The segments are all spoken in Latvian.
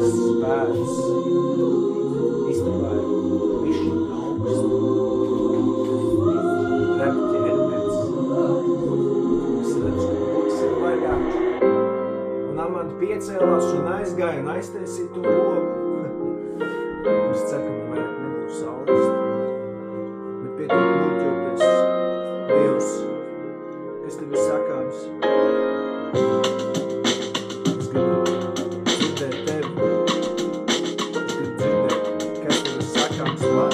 augsts pēdas. Īstenībā ir višķi augsts. Rep ķermens. Es redzu, ka loks ir vaļā. Un Amanda piecēlās un aizgāja un aiztaisīja to loku. Es ceru, ka man vairāk nebūs saules. Bet pie to muļķoties, Dievs, kas tev ir sakāms? Es gribu dzirdēt tevi. Es gribu dzirdēt, kas tev ir sakāms man.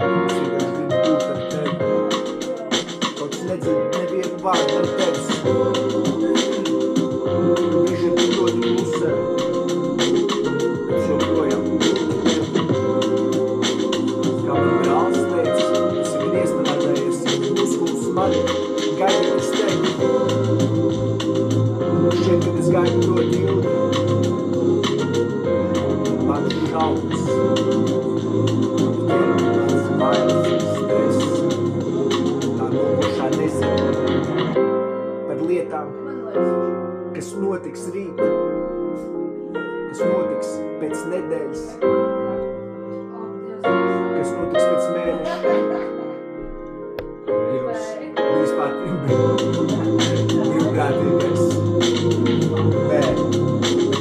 Es vienkārši gribu būt ar tevi. Kaut kas nedzird nevienu vārdu ar tevis. Viņš ir ļoti klusē. Bet joprojām kā man brālis teica, tas ir iestrādājies muskulis man, gaidīt uz tevi. Šķiet, kad es gaidu ļoti ilgi. Man šaubas. Mans bailes, stress. Tā nokošā nezinu. Par lietām, kas notiks rīt. Kas notiks pēc nedēļas. Kas notiks pēc mēneša. Dievs, vispār brīvprātīgais. Bet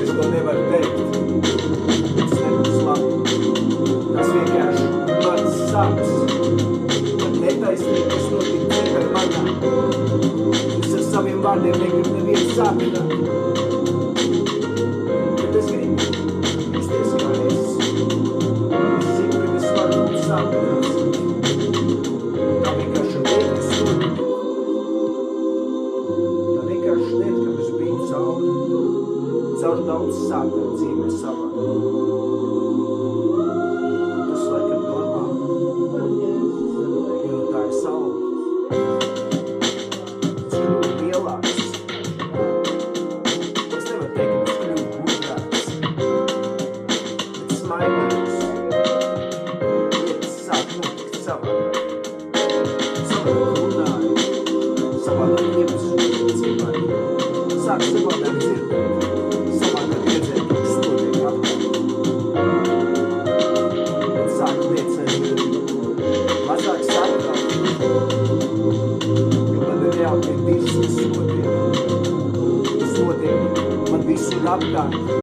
es to nevaru teikt. Tas nebūs labi. Tas vienkārši mans sāps. Tad netaisnīgi, kas notika ar manā. Es ar saviem vārdiem negribu nevienu sāpināt. Bet es gribu justies kā es. Es zinu, ka es varu būt sāpināts. Tā vienkārši lieta, kas notika. Tā vienkārši lieta, ka es biju caur daudz sāpēm dzīvē savā.